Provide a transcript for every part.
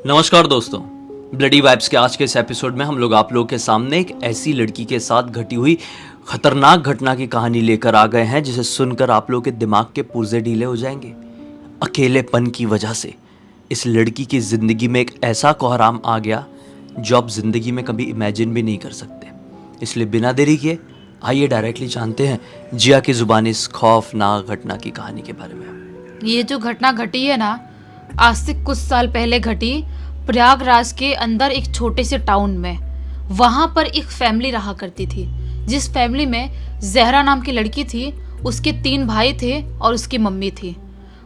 नमस्कार दोस्तों, bloody vibes के आज के इस एपिसोड में हम लोग आप लोगों के सामने एक ऐसी लड़की के साथ घटी हुई खतरनाक घटना की कहानी लेकर आ गए हैं जिसे सुनकर आप लोगों के दिमाग के पुर्जे ढीले हो जाएंगे। अकेलेपन की वजह से इस लड़की की ज़िंदगी में एक ऐसा कोहराम आ गया जो आप ज़िंदगी में कभी इमेजिन भी नहीं कर सकते। इसलिए बिना देरी किए आइए डायरेक्टली जानते हैं जिया की ज़ुबानी इस खौफनाक घटना की कहानी के बारे में। ये जो घटना घटी है ना, आज से कुछ साल पहले घटी प्रयागराज के अंदर एक छोटे से टाउन में। वहां पर एक फैमिली रहा करती थी, जिस फैमिली में जहरा नाम की लड़की थी, उसके 3 भाई थे और उसकी मम्मी थी।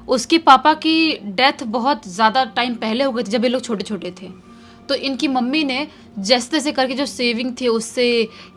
उसके पापा की डेथ बहुत ज़्यादा टाइम पहले हो गई थी, जब ये लोग छोटे छोटे थे। तो इनकी मम्मी ने जैसे तैसे करके जो सेविंग थी उससे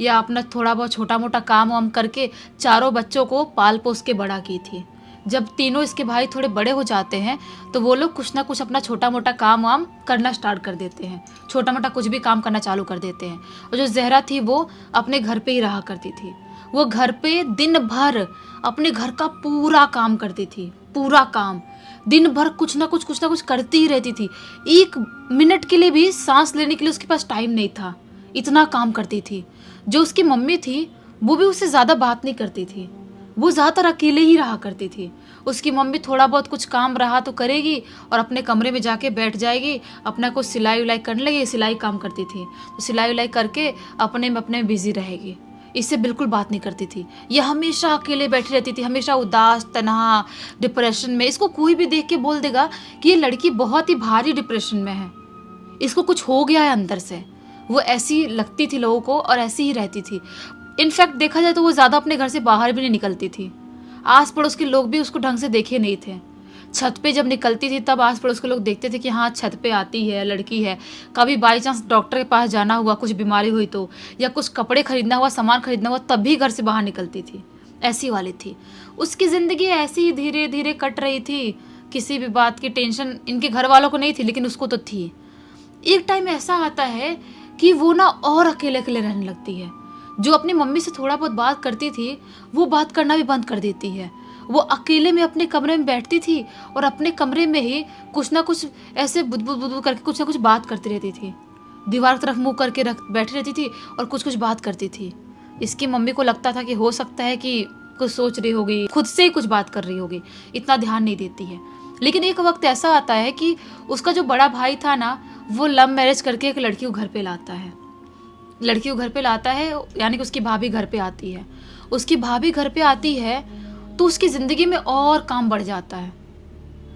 या अपना थोड़ा बहुत छोटा मोटा काम वाम करके चारों बच्चों को पाल पोस के बड़ा की थी। जब तीनों इसके भाई थोड़े बड़े हो जाते हैं तो वो लोग कुछ ना कुछ अपना छोटा मोटा काम वाम करना स्टार्ट कर देते हैं, छोटा मोटा कुछ भी काम करना चालू कर देते हैं। और जो जहरा थी वो अपने घर पे ही रहा करती थी। वो घर पे दिन भर अपने घर का पूरा काम करती थी, पूरा काम दिन भर कुछ ना कुछ करती ही रहती थी। 1 मिनट के लिए भी सांस लेने के लिए उसके पास टाइम नहीं था, इतना काम करती थी। जो उसकी मम्मी थी वो भी उससे ज़्यादा बात नहीं करती थी, वो ज़्यादातर अकेले ही रहा करती थी। उसकी मम्मी थोड़ा बहुत कुछ काम रहा तो करेगी और अपने कमरे में जाके बैठ जाएगी, अपना कुछ सिलाई उलाई करने लगेगी। सिलाई काम करती थी तो सिलाई उलाई करके अपने में बिजी रहेगी, इससे बिल्कुल बात नहीं करती थी। यह हमेशा अकेले बैठी रहती थी, हमेशा उदास, तनहा, डिप्रेशन में। इसको कोई भी देख के बोल देगा कि ये लड़की बहुत ही भारी डिप्रेशन में है, इसको कुछ हो गया है अंदर से। वो ऐसी लगती थी लोगों को और ऐसी ही रहती थी। इनफैक्ट देखा जाए तो वो ज़्यादा अपने घर से बाहर भी नहीं निकलती थी। आस पड़ोस के लोग भी उसको ढंग से देखे नहीं थे। छत पे जब निकलती थी तब आस पड़ोस के लोग देखते थे कि हाँ छत पे आती है, लड़की है। कभी बाई चांस डॉक्टर के पास जाना हुआ, कुछ बीमारी हुई तो, या कुछ कपड़े खरीदना हुआ, सामान खरीदना हुआ, तब भी घर से बाहर निकलती थी। ऐसी वाली थी उसकी ज़िंदगी। ऐसी ही धीरे धीरे कट रही थी। किसी भी बात की टेंशन इनके घर वालों को नहीं थी, लेकिन उसको तो थी। एक टाइम ऐसा आता है कि वो ना और अकेले अकेले रहने लगती है। जो अपनी मम्मी से थोड़ा बहुत बात करती थी वो बात करना भी बंद कर देती है। वो अकेले में अपने कमरे में बैठती थी और अपने कमरे में ही कुछ ना कुछ ऐसे बुदबुद करके कुछ ना कुछ बात करती रहती थी। दीवार की तरफ मुंह करके बैठी रहती थी और कुछ कुछ बात करती थी। इसकी मम्मी को लगता था कि हो सकता है कि कुछ सोच रही होगी, खुद से ही कुछ बात कर रही होगी, इतना ध्यान नहीं देती है। लेकिन एक वक्त ऐसा आता है कि उसका जो बड़ा भाई था ना, वो लव मैरिज करके एक लड़की को घर पे लाता है। लड़की को घर पे लाता है, यानी कि उसकी भाभी घर पे आती है। उसकी भाभी घर पे आती है तो उसकी ज़िंदगी में और काम बढ़ जाता है।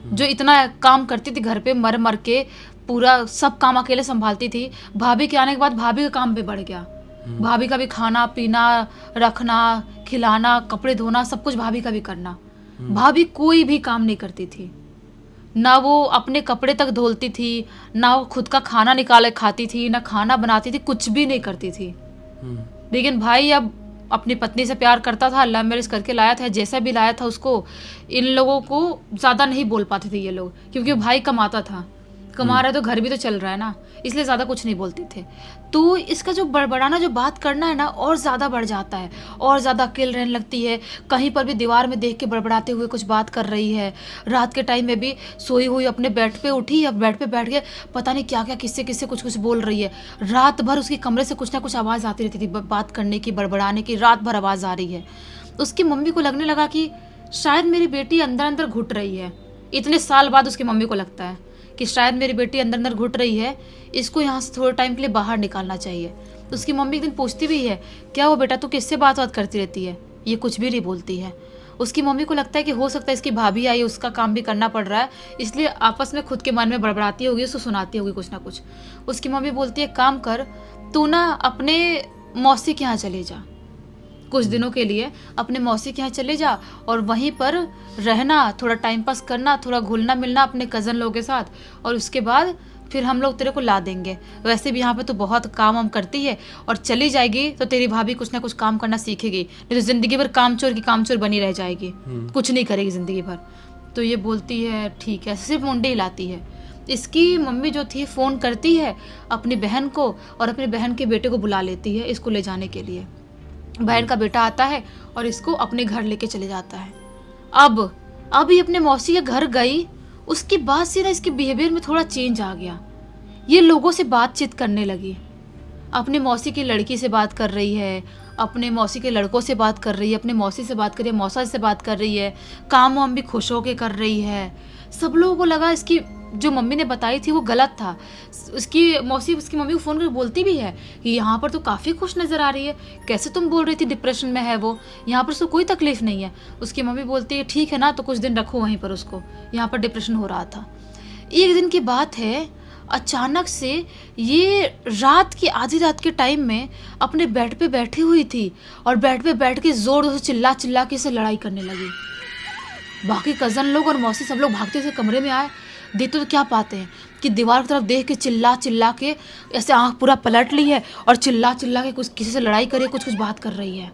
जो इतना काम करती थी घर पे, मर मर के पूरा सब काम अकेले संभालती थी, भाभी के आने के बाद भाभी का काम भी बढ़ गया। भाभी का भी खाना पीना, रखना, खिलाना, कपड़े धोना, सब कुछ भाभी का भी करना। भाभी कोई भी काम नहीं करती थी, ना वो अपने कपड़े तक धोलती थी, ना वो खुद का खाना निकाले खाती थी, ना खाना बनाती थी, कुछ भी नहीं करती थी। लेकिन भाई अब अपनी पत्नी से प्यार करता था, लव मैरिज करके लाया था, जैसा भी लाया था उसको। इन लोगों को ज़्यादा नहीं बोल पाते थे ये लोग, क्योंकि भाई कमाता था, कमा रहा है तो घर भी तो चल रहा है ना, इसलिए ज़्यादा कुछ नहीं बोलते थे। तो इसका जो बड़बड़ाना, जो बात करना है ना, और ज़्यादा बढ़ जाता है, और ज़्यादा अकेले रहने लगती है। कहीं पर भी दीवार में देख के बड़बड़ाते हुए कुछ बात कर रही है। रात के टाइम में भी सोई हुई अपने बेड पे उठी या बेड पे बैठ के पता नहीं क्या क्या किससे किससे कुछ कुछ बोल रही है। रात भर उसके कमरे से कुछ ना कुछ आवाज़ आती रहती थी, बात करने की, बड़बड़ाने की, रात भर आवाज़ आ रही है। उसकी मम्मी को लगने लगा कि शायद मेरी बेटी अंदर अंदर घुट रही है। इतने साल बाद उसकी मम्मी को लगता है कि शायद मेरी बेटी अंदर अंदर घुट रही है, इसको यहाँ से थोड़े टाइम के लिए बाहर निकालना चाहिए। तो उसकी मम्मी एक दिन पूछती भी है, क्या वो बेटा तू किससे बात करती रहती है? ये कुछ भी नहीं बोलती है। उसकी मम्मी को लगता है कि हो सकता है इसकी भाभी आई, उसका काम भी करना पड़ रहा है, इसलिए आपस में खुद के मन में बड़बड़ाती होगी, उसको सुनाती होगी कुछ ना कुछ। उसकी मम्मी बोलती है, काम कर, तू ना अपने मौसी के यहाँ चले जा, कुछ दिनों के लिए अपने मौसी के यहाँ चले जा और वहीं पर रहना, थोड़ा टाइम पास करना, थोड़ा घुलना मिलना अपने कज़न लोगों के साथ, और उसके बाद फिर हम लोग तेरे को ला देंगे। वैसे भी यहाँ पे तो बहुत काम वाम करती है, और चली जाएगी तो तेरी भाभी कुछ ना कुछ काम करना सीखेगी, नहीं तो ज़िंदगी भर कामचोर की कामचोर बनी रह जाएगी, कुछ नहीं करेगी ज़िंदगी भर। तो ये बोलती है ठीक है, सिर्फ मुंडे हिलाती है। इसकी मम्मी जो थी फ़ोन करती है अपनी बहन को और अपनी बहन के बेटे को बुला लेती है इसको ले जाने के लिए। बहन का बेटा आता है और इसको अपने घर लेके चले जाता है। अब ये अपने मौसी के घर गई, उसके बाद से ना इसके बिहेवियर में थोड़ा चेंज आ गया। ये लोगों से बातचीत करने लगी। अपने मौसी की लड़की से बात कर रही है, अपने मौसी के लड़कों से बात कर रही है, अपने मौसी से बात कर रही है, मौसा से बात कर रही है, काम वाम भी खुश होके कर रही है। सब लोगों को लगा इसकी जो मम्मी ने बताई थी वो गलत था। उसकी मम्मी को फ़ोन करके बोलती भी है कि यहाँ पर तो काफ़ी खुश नज़र आ रही है, कैसे तुम बोल रही थी डिप्रेशन में है वो, यहाँ पर उसको कोई तकलीफ नहीं है। उसकी मम्मी बोलती है ठीक है ना, तो कुछ दिन रखो वहीं पर उसको, यहाँ पर डिप्रेशन हो रहा था। एक दिन की बात है, अचानक से ये रात की आधी रात के टाइम में अपने बेड पे बैठी हुई थी और बेड पे बैठ के जोर से चिल्ला चिल्ला के इसे लड़ाई करने लगी। बाकी कज़न लोग और मौसी सब लोग भागते से कमरे में आए। देखते तो क्या पाते हैं कि दीवार की तरफ देख के चिल्ला चिल्ला के ऐसे आँख पूरा पलट ली है और चिल्ला चिल्ला के कुछ किसी से लड़ाई करे, कुछ कुछ बात कर रही है।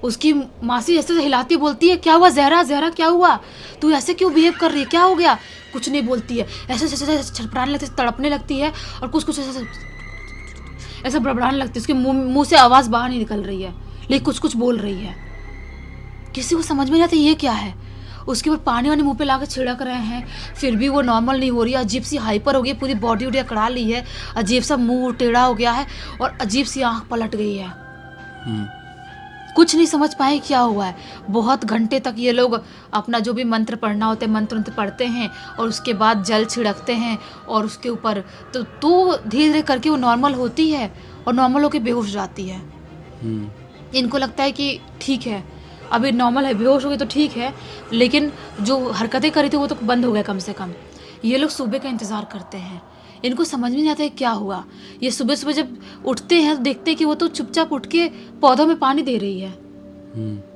उसकी मासी ऐसे हिलाती बोलती है क्या हुआ ज़हरा, ज़हरा क्या हुआ, तू ऐसे क्यों बिहेव कर रही है, क्या हो गया। कुछ नहीं बोलती है, ऐसे ऐसे छटपटाने लगती है, तड़पने लगती है और कुछ कुछ ऐसे बड़बड़ाने लगती है। उसके मुंह से आवाज़ बाहर नहीं निकल रही है, लेकिन कुछ कुछ बोल रही है। किसी को समझ में नहीं आता ये क्या है। उसके ऊपर पानी वानी मुंह पे लाकर छिड़क रहे हैं, फिर भी वो नॉर्मल नहीं हो रही है। अजीब सी हाइपर हो गई, पूरी बॉडी वॉडी अकड़ा ली है, अजीब सा मुंह टेढ़ा हो गया है और अजीब सी आँख पलट गई है। कुछ नहीं समझ पाए क्या हुआ है। बहुत घंटे तक ये लोग अपना जो भी मंत्र पढ़ना होता है मंत्र पढ़ते हैं और उसके बाद जल छिड़कते हैं और उसके ऊपर तो धीरे धीरे करके वो नॉर्मल होती है और नॉर्मल होकर बेहोश हो जाती है। इनको लगता है कि ठीक है अभी नॉर्मल है, बेहोश हो गई तो ठीक है, लेकिन जो हरकतें करी थी वो तो बंद हो गया कम से कम। ये लोग सुबह का इंतज़ार करते हैं, इनको समझ में नहीं आता है क्या हुआ। ये सुबह सुबह जब उठते हैं तो देखते हैं कि वो तो चुपचाप उठ के पौधों में पानी दे रही है।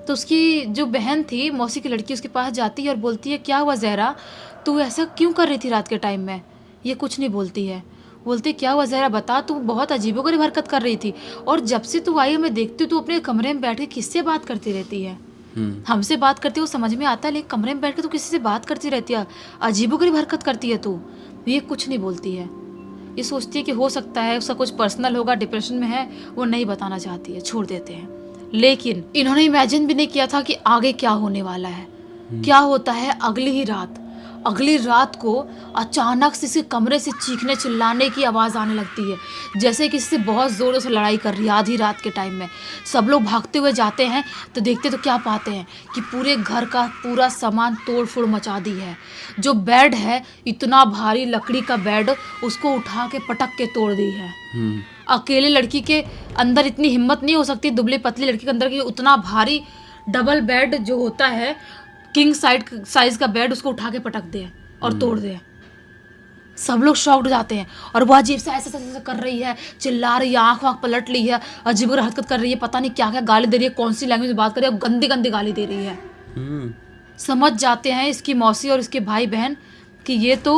तो उसकी जो बहन थी मौसी की लड़की उसके पास जाती है और बोलती है क्या हुआ ज़हरा, तू ऐसा क्यों कर रही थी रात के टाइम में। ये कुछ नहीं बोलती है, बोलती क्या हुआ ज़हरा बता, तू बहुत अजीबोगरीब हरकत कर रही थी और जब से तू आई मैं देखती हूँ तू अपने कमरे में बैठ के किससे बात करती रहती है। हमसे बात करती है वो समझ में आता है, लेकिन कमरे में बैठ के तू किसी से बात करती रहती है, अजीबोगरीब हरकत करती है तू। ये कुछ नहीं बोलती है, ये सोचती है कि हो सकता है उसका कुछ पर्सनल होगा, डिप्रेशन में है, वो नहीं बताना चाहती है, छोड़ देते हैं। लेकिन इन्होंने इमेजिन भी नहीं किया था कि आगे क्या होने वाला है। क्या होता है अगली रात को अचानक से इसके कमरे से चीखने चिल्लाने की आवाज़ आने लगती है, जैसे किसी से बहुत ज़ोरों से लड़ाई कर रही है आधी रात के टाइम में। सब लोग भागते हुए जाते हैं तो देखते तो क्या पाते हैं कि पूरे घर का पूरा सामान तोड़ फोड़ मचा दी है। जो बेड है इतना भारी लकड़ी का बेड, उसको उठा के पटक के तोड़ दी है। अकेले लड़की के अंदर इतनी हिम्मत नहीं हो सकती, दुबली पतली लड़की के अंदर की उतना भारी डबल बेड जो होता है किंग साइज का बेड, उसको उठा के पटक दे और तोड़ दे। सब लोग शॉक्ड जाते हैं और वो अजीब से ऐसे कर रही है, चिल्ला रही है, आँख पलट ली है, अजीब हरकत कर रही है, पता नहीं क्या क्या गाली दे रही है, कौन सी लैंग्वेज में बात कर रही है, गंदी गंदी गाली दे रही है। समझ जाते हैं इसकी मौसी और इसके भाई बहन कि ये तो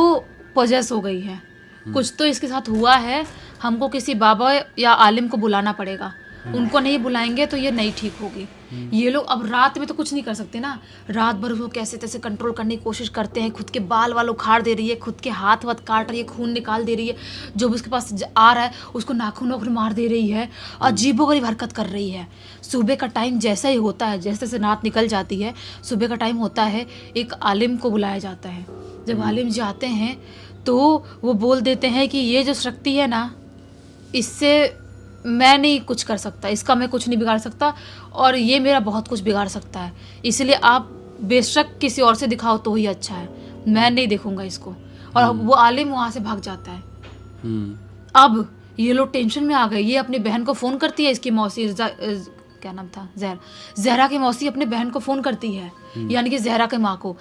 पोजेस हो गई है, कुछ तो इसके साथ हुआ है, हमको किसी बाबा या आलिम को बुलाना पड़ेगा। उनको नहीं बुलाएंगे तो ये नहीं ठीक होगी। ये लोग अब रात में तो कुछ नहीं कर सकते ना, रात भर उसको कैसे तैसे कंट्रोल करने की कोशिश करते हैं, खुद के बाल वाल उखाड़ दे रही है, खुद के हाथ वाथ काट रही है, खून निकाल दे रही है, जो भी उसके पास आ रहा है उसको नाखून वाखून मार दे रही है, अजीबोगरीब हरकत कर रही है। सुबह का टाइम जैसा ही होता है, जैसे जैसे रात निकल जाती है, सुबह का टाइम होता है, एक आलिम को बुलाया जाता है। जब आलिम जी आते हैं तो वो बोल देते हैं कि ये जो शक्ति है ना, इससे मैं नहीं कुछ कर सकता, इसका मैं कुछ नहीं बिगाड़ सकता और ये मेरा बहुत कुछ बिगाड़ सकता है, इसलिए आप बेशक किसी और से दिखाओ तो ही अच्छा है, मैं नहीं देखूंगा इसको। और वो आलिम वहाँ से भाग जाता है। अब ये लोग टेंशन में आ गए। ये अपनी बहन को फ़ोन करती है, इसकी मौसी क्या नाम था, ज़हरा की मौसी अपने बहन को फ़ोन करती है, यानी कि ज़हरा के माँ को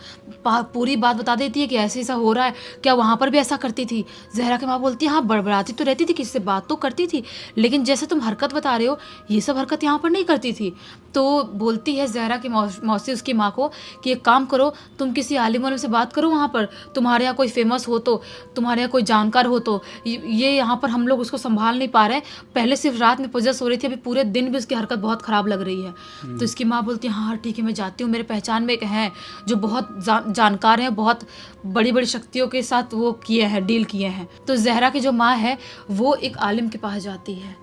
पूरी बात बता देती है कि ऐसे ऐसा हो रहा है, क्या वहाँ पर भी ऐसा करती थी। ज़हरा की माँ बोलती है हाँ बड़बड़ाती तो रहती थी, किसी से बात तो करती थी, लेकिन जैसे तुम हरकत बता रहे हो ये सब हरकत यहाँ पर नहीं करती थी। तो बोलती है ज़हरा की मौसी उसकी माँ को कि एक काम करो, तुम किसी आलिम वालिम से बात करो, वहाँ पर तुम्हारे यहाँ कोई फेमस हो तो, तुम्हारे यहाँ कोई जानकार हो तो। ये यहाँ पर हम लोग उसको संभाल नहीं पा रहे हैं, पहले सिर्फ रात में पोजेस हो रही थी, अभी पूरे दिन भी उसकी हरकत बहुत ख़राब लग रही है। तो इसकी माँ बोलती है हाँ ठीक है मैं जाती हूँ, मेरे पहचान में एक हैं जो बहुत जानकार हैं, बहुत बड़ी बड़ी शक्तियों के साथ वो किए हैं, डील किए हैं। तो ज़हरा की जो माँ है वो एक आलिम के पास जाती है,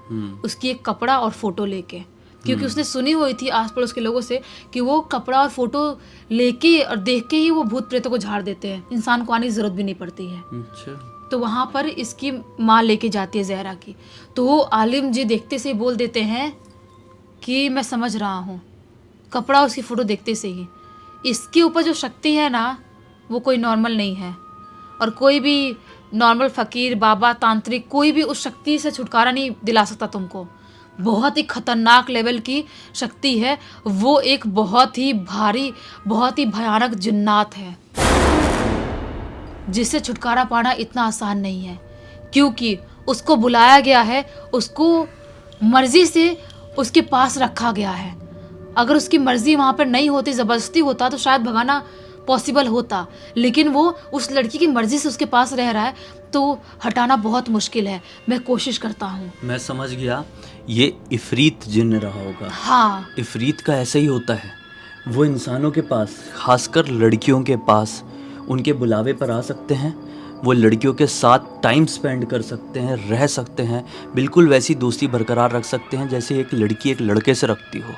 उसकी एक कपड़ा और फोटो लेके, क्योंकि उसने सुनी हुई थी आस पड़ोस के लोगों से कि वो कपड़ा और फोटो लेके और देख के ही वो भूत प्रेतों को झाड़ देते हैं, इंसान को आने की जरूरत भी नहीं पड़ती है। तो वहाँ पर इसकी माँ लेके जाती है ज़हरा की। तो वो आलिम जी देखते से ही बोल देते हैं कि मैं समझ रहा हूँ, कपड़ा उसकी फ़ोटो देखते से ही इसके ऊपर जो शक्ति है ना वो कोई नॉर्मल नहीं है, और कोई भी नॉर्मल फ़कीर बाबा तांत्रिक कोई भी उस शक्ति से छुटकारा नहीं दिला सकता तुमको। बहुत ही खतरनाक लेवल की शक्ति है वो, एक बहुत ही भारी बहुत ही भयानक जिन्नात है जिससे छुटकारा पाना इतना आसान नहीं है, क्योंकि उसको बुलाया गया है, उसको मर्जी से उसके पास रखा गया है। अगर उसकी मर्जी वहाँ पर नहीं होती, ज़बरदस्ती होता तो शायद भगाना पॉसिबल होता, लेकिन वो उस लड़की की मर्जी से उसके पास रह रहा है तो हटाना बहुत मुश्किल है। मैं कोशिश करता हूँ। मैं समझ गया, ये इफरीत जिन्न रहा होगा। हाँ, इफरीत का ऐसा ही होता है, वो इंसानों के पास, खासकर लड़कियों के पास उनके बुलावे पर आ सकते हैं, वो लड़कियों के साथ टाइम स्पेंड कर सकते हैं, रह सकते हैं, बिल्कुल वैसी दोस्ती बरकरार रख सकते हैं जैसे एक लड़की एक लड़के से रखती हो।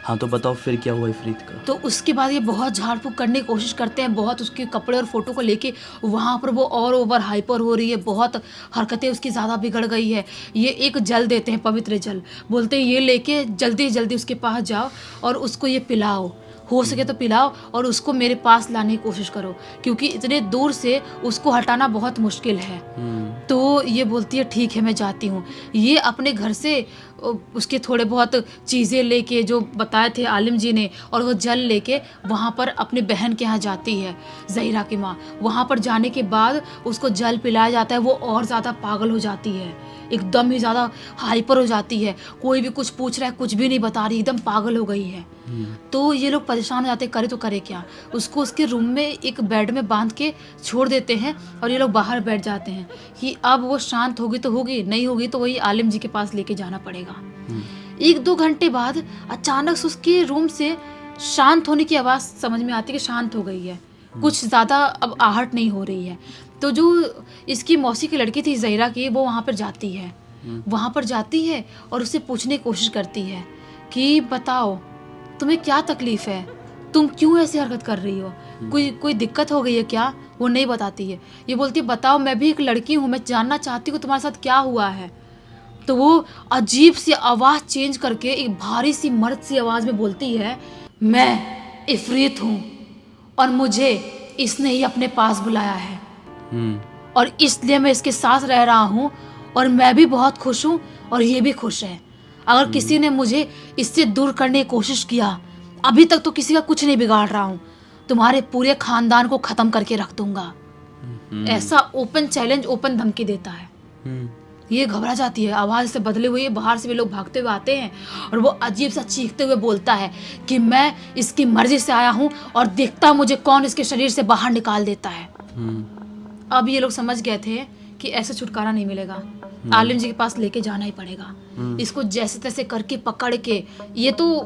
हाँ तो बताओ फिर क्या हुआ इफरीत का? तो उसके बाद ये बहुत झाड़ फूक करने की कोशिश करते हैं, बहुत उसके कपड़े और फोटो को लेके वहाँ पर वो और ओवर हाइपर हो रही है, बहुत हरकतें उसकी ज़्यादा बिगड़ गई है। ये एक जल देते हैं, पवित्र जल, बोलते हैं ये लेके जल्दी जल्दी उसके पास जाओ और उसको ये पिलाओ, हो सके तो पिलाओ और उसको मेरे पास लाने की कोशिश करो, क्योंकि इतने दूर से उसको हटाना बहुत मुश्किल है। तो ये बोलती है ठीक है मैं जाती हूँ। ये अपने घर से उसके थोड़े बहुत चीज़ें लेके जो बताए थे आलिम जी ने, और वो जल लेके वहाँ पर अपनी बहन के यहाँ जाती है, ज़हीरा की माँ। वहाँ पर जाने के बाद उसको जल पिलाया जाता है, वो और ज़्यादा पागल हो जाती है, एकदम ही ज़्यादा हाइपर हो जाती है। कोई भी कुछ पूछ रहा है कुछ भी नहीं बता रही, एकदम पागल हो गई है। तो ये लोग परेशान हो जाते हैं, करे तो करे क्या। उसको उसके रूम में एक बेड में बांध के छोड़ देते हैं और ये लोग बाहर बैठ जाते हैं कि अब वो शांत होगी तो होगी, नहीं होगी तो वही आलिम जी के पास लेके जाना पड़ेगा। 1-2 घंटे बाद अचानक से उसके रूम से शांत होने की आवाज़ समझ में आती है कि शांत हो गई है, कुछ ज़्यादा अब आहट नहीं हो रही है। तो जो इसकी मौसी की लड़की थी ज़हीरा की, वो वहाँ पर जाती है, वहाँ पर जाती है और उससे पूछने की कोशिश करती है कि बताओ तुम्हें क्या तकलीफ़ है, तुम क्यों ऐसी हरकत कर रही हो, कोई दिक्कत हो गई है क्या। वो नहीं बताती है, ये बोलती है बताओ मैं भी एक लड़की हूँ, मैं जानना चाहती हूँ तुम्हारे साथ क्या हुआ है। तो वो अजीब सी आवाज़ चेंज करके एक भारी सी मर्द सी आवाज़ में बोलती है मैं इफरीत हूँ और मुझे इसने ही अपने पास बुलाया है और इसलिए मैं इसके साथ रह रहा हूँ और मैं भी बहुत खुश हूँ और ये भी खुश है। अगर किसी ने मुझे इससे दूर करने की कोशिश किया, अभी तक तो किसी का कुछ नहीं बिगाड़ रहा हूँ, तुम्हारे पूरे खानदान को ख़त्म करके रख दूंगा। ऐसा ओपन चैलेंज, ओपन धमकी देता है। ये घबरा जाती है, आवाज़ से बदले हुए बाहर से वे लोग भागते हुए आते हैं और वो अजीब सा चीखते हुए बोलता है कि मैं इसकी मर्जी से आया हूँ और देखता मुझे कौन इसके शरीर से बाहर निकाल देता है। अब ये लोग समझ गए थे कि ऐसे छुटकारा नहीं मिलेगा, आलिम जी के पास लेके जाना ही पड़ेगा। इसको जैसे तैसे करके पकड़ के, ये तो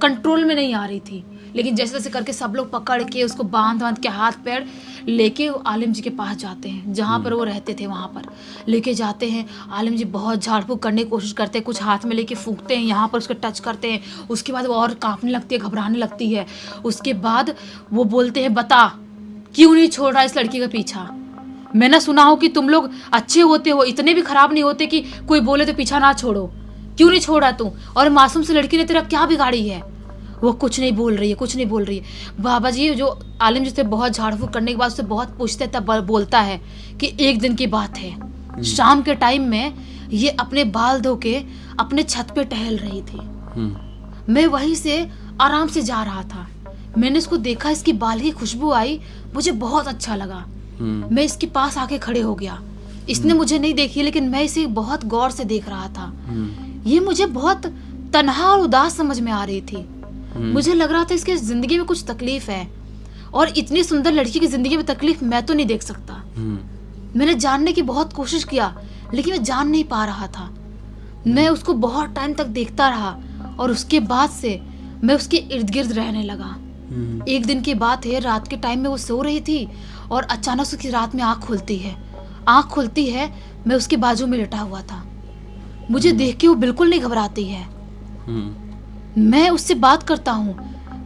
कंट्रोल में नहीं आ रही थी, लेकिन जैसे तैसे करके सब लोग पकड़ के उसको बांध के हाथ पैर लेके आलिम जी के पास जाते हैं, जहाँ पर वो रहते थे वहाँ पर लेके जाते हैं। आलिम जी बहुत झाड़ फूक करने की कोशिश करते हैं, कुछ हाथ में लेके फूंकते हैं, यहाँ पर उसको टच करते हैं। उसके बाद वो और कांपने लगती है, घबराने लगती है। उसके बाद वो बोलते हैं बता क्यों नहीं छोड़ रहा इस लड़की का पीछा। मैंने सुना हो कि तुम लोग अच्छे होते हो, इतने भी खराब नहीं होते कि कोई बोले तो पीछा ना छोड़ो, क्यों नहीं छोड़ा तू, और मासूम से लड़की ने तेरा क्या बिगाड़ी है। वो कुछ नहीं बोल रही है, कुछ नहीं बोल रही है। बाबा जी जो आलिम जी से बहुत झाड़ फूक करने के बाद उससे बहुत पूछते, तब बोलता है कि एक दिन की बात है, शाम के टाइम में ये अपने बाल धो के अपने छत पे टहल रही थी। मैं वहीं से आराम से जा रहा था, मैंने इसको देखा, इसकी बाल की खुशबू आई, मुझे बहुत अच्छा लगा। मैं इसके पास आके खड़े हो गया। इसने मुझे नहीं देखी, लेकिन मैं इसे बहुत गौर से देख रहा था। ये मुझे बहुत तन्हा और उदास समझ में आ रही थी। मुझे लग रहा था इसके जिंदगी में कुछ तकलीफ है, और इतनी सुंदर लड़की की जिंदगी में तकलीफ मैं तो नहीं देख सकता। मैंने जानने की बहुत कोशिश किया, लेकिन मैं जान नहीं पा रहा था। मैं उसको बहुत टाइम तक देखता रहा और उसके बाद से मैं उसके इर्द गिर्द रहने लगा। एक दिन की बात है, रात के टाइम में वो सो रही थी और अचानक उसकी रात में आँख खुलती है। मैं उसके बाजू में लेटा हुआ था। मुझे देख के वो बिल्कुल नहीं घबराती है। मैं उससे बात करता हूँ,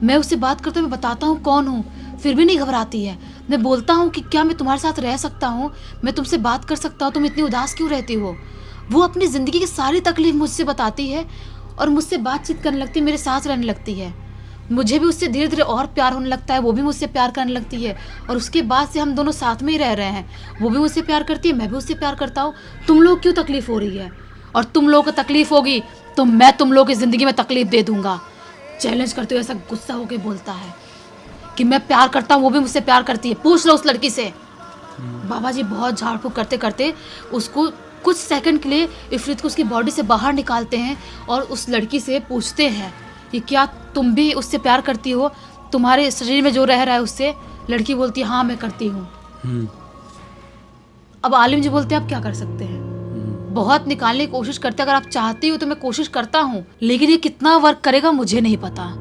मैं बताता हूँ कौन हूँ। फिर भी नहीं घबराती है। मैं बोलता हूँ कि क्या मैं तुम्हारे साथ रह सकता हूँ, मैं तुमसे बात कर सकता हूँ, तुम इतनी उदास क्यों रहती हो। वो अपनी ज़िंदगी की सारी तकलीफ मुझसे बताती है और मुझसे बातचीत करने लगती है, मेरे साथ रहने लगती है। मुझे भी उससे धीरे धीरे और प्यार होने लगता है, वो भी मुझसे प्यार करने लगती है और उसके बाद से हम दोनों साथ में ही रह रहे हैं। वो भी मुझसे प्यार करती है, मैं भी उससे प्यार करता हूँ। तुम लोग क्यों तकलीफ हो रही है, और तुम लोगों को तकलीफ होगी तो मैं तुम लोगों की ज़िंदगी में तकलीफ दे दूंगा। चैलेंज करते हुए ऐसा गुस्सा होकर बोलता है कि मैं प्यार करता हूँ, वो भी मुझसे प्यार करती है, पूछ लो उस लड़की से। बाबा जी बहुत झाड़ फूक करते करते उसको कुछ सेकंड के लिए इफरीत को उसकी बॉडी से बाहर निकालते हैं और उस लड़की से पूछते हैं कि क्या तुम भी उससे प्यार करती हो, तुम्हारे शरीर में जो रह रहा है उससे। लड़की बोलती है हाँ मैं करती हूँ। अब आलिम जी बोलते हैं आप क्या कर सकते हैं। बहुत निकालने की कोशिश करते हैं, अगर आप चाहती हो तो मैं कोशिश करता हूँ, लेकिन ये कितना वर्क करेगा मुझे नहीं पता।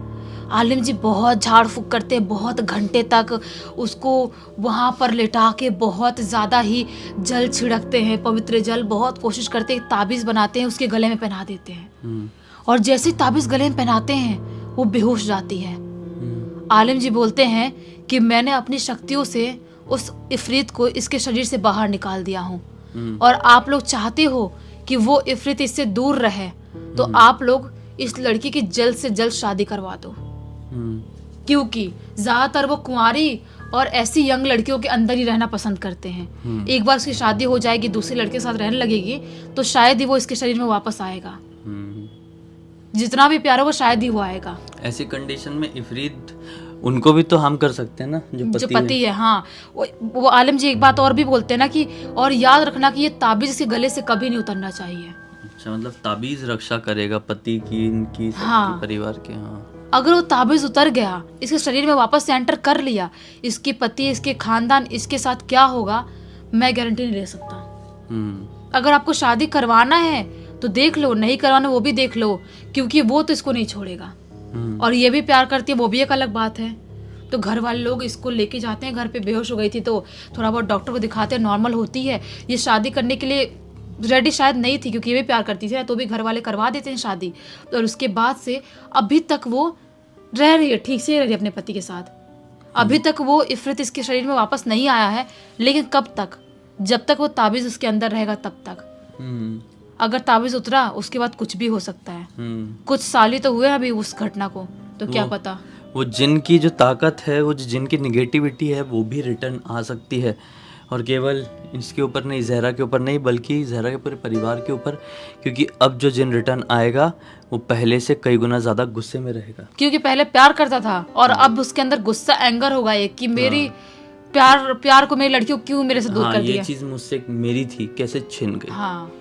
आलिम जी बहुत झाड़ फूक करते हैं, बहुत घंटे तक उसको वहाँ पर लेटा के बहुत ज़्यादा ही जल छिड़कते हैं, पवित्र जल। बहुत कोशिश करते हैं, ताबीज़ बनाते हैं, उसके गले में पहना देते हैं और जैसे ताबीज़ गले में पहनाते हैं वो बेहोश जाती है। आलिम जी बोलते हैं कि मैंने अपनी शक्तियों से उस इफरीत को इसके शरीर से बाहर निकाल दिया हूँ और आप लोग चाहते हो कि वो इफरीत इससे दूर रहे तो आप लोग इस लड़की की जल्द से जल्द शादी करवा दो, क्योंकि ज्यादातर वो कुंवारी और ऐसी यंग लड़कियों के अंदर ही रहना पसंद करते हैं। एक बार उसकी शादी हो जाएगी, दूसरे लड़के के साथ रहने लगेगी तो शायद ही वो इसके शरीर में वापस आएगा। जितना भी प्यार हो वो शायद ही वो आएगा। ऐसी कंडीशन में इफरीत उनको भी तो हम कर सकते हैं ना, जो पति है। हाँ, वो आलिम जी एक बात और भी बोलते हैं ना कि और याद रखना कि ये ताबीज इसके गले से कभी नहीं उतरना चाहिए। अच्छा, मतलब ताबीज रक्षा करेगा पति की, इनकी, हाँ, परिवार के। हाँ, अगर वो ताबीज उतर गया, इसके शरीर में वापस से एंटर कर लिया, इसकी पति, इसके खानदान, इसके साथ क्या होगा मैं गारंटी नहीं ले सकता। अगर आपको शादी करवाना है तो देख लो, नहीं करवाना वो भी देख लो, क्योंकि वो तो इसको नहीं छोड़ेगा और ये भी प्यार करती है, वो भी एक अलग बात है। तो घर वाले लोग इसको लेके जाते हैं, घर पे बेहोश हो गई थी तो थोड़ा बहुत डॉक्टर को दिखाते हैं, नॉर्मल होती है। ये शादी करने के लिए रेडी शायद नहीं थी क्योंकि ये भी प्यार करती थी, तो भी घर वाले करवा देते हैं शादी। और उसके बाद से अभी तक वो रह रही है, ठीक से रह रही है अपने पति के साथ। अभी तक वो इफरत इसके शरीर में वापस नहीं आया है, लेकिन कब तक, जब तक वो ताबीज उसके अंदर रहेगा तब तक। अगर ताबीज उतरा उसके बाद कुछ भी हो सकता है। कुछ साल ही तो हुए अभी उस घटना को, तो क्या पता। वो जिन की जो ताकत है, वो जिन की निगेटिविटी है, वो भी रिटर्न आ सकती है। और केवल इसके ऊपर नहीं, जहरा के ऊपर नहीं, बल्कि जहरा के पूरे परिवार के ऊपर, क्योंकि अब जो जिन रिटर्न आएगा वो पहले से कई गुना ज़्यादा गुस्से में रहेगा। क्योंकि पहले प्यार करता था और अब उसके अंदर गुस्सा, एंगर होगा एक कि मेरी प्यार को, मेरी लड़की को क्यों मेरे से दूर कर दिया। ये चीज़ मुझसे मेरी थी, कैसे छिन गई। हाँ,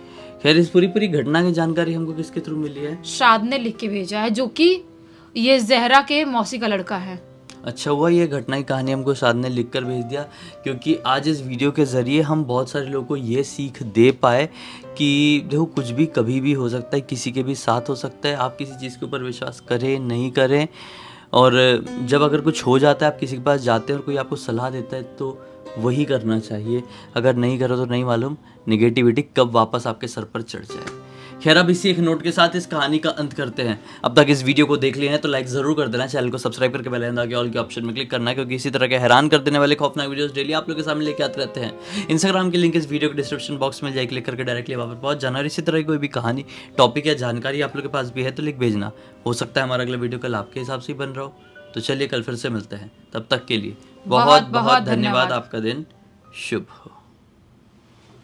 खैर, इस पूरी घटना की जानकारी हमको किसके थ्रू मिली है? शाद ने लिख के भेजा है, जो कि ये जहरा के मौसी का लड़का है। अच्छा हुआ ये घटना की कहानी हमको शाद ने लिख कर भेज दिया, क्योंकि आज इस वीडियो के ज़रिए हम बहुत सारे लोगों को ये सीख दे पाए कि देखो कुछ भी कभी भी हो सकता है, किसी के भी साथ हो सकता है। आप किसी चीज़ के ऊपर विश्वास करें नहीं करें, और जब अगर कुछ हो जाता है, आप किसी के पास जाते हैं और कोई आपको सलाह देता है तो वही करना चाहिए। अगर नहीं करो तो नहीं मालूम निगेटिविटी कब वापस आपके सर पर चढ़ जाए। खैर, अब इसी एक नोट के साथ इस कहानी का अंत करते हैं। अब तक इस वीडियो को देख लिया है तो लाइक ज़रूर कर देना, चैनल को सब्सक्राइब करके बेल आइकन दबा के ऑल के ऑप्शन में क्लिक करना है, क्योंकि इसी तरह के हैरान कर देने वाले खौफनाक वीडियोस डेली आप लोग के सामने लेके आते रहते हैं। इंस्टाग्राम की लिंक इस वीडियो के डिस्क्रिप्शन बॉक्स में जाए, क्लिक करके डायरेक्टली वहाँ पर पहुँच जाना। और इसी तरह की कोई भी कहानी, टॉपिक या जानकारी आप लोग के पास भी है तो लिख भेजना। हो सकता है हमारा अगला वीडियो कल आपके हिसाब से ही बन रहा हो। तो चलिए कल फिर से मिलते हैं, तब तक के लिए बहुत बहुत धन्यवाद। आपका दिन शुभ हो।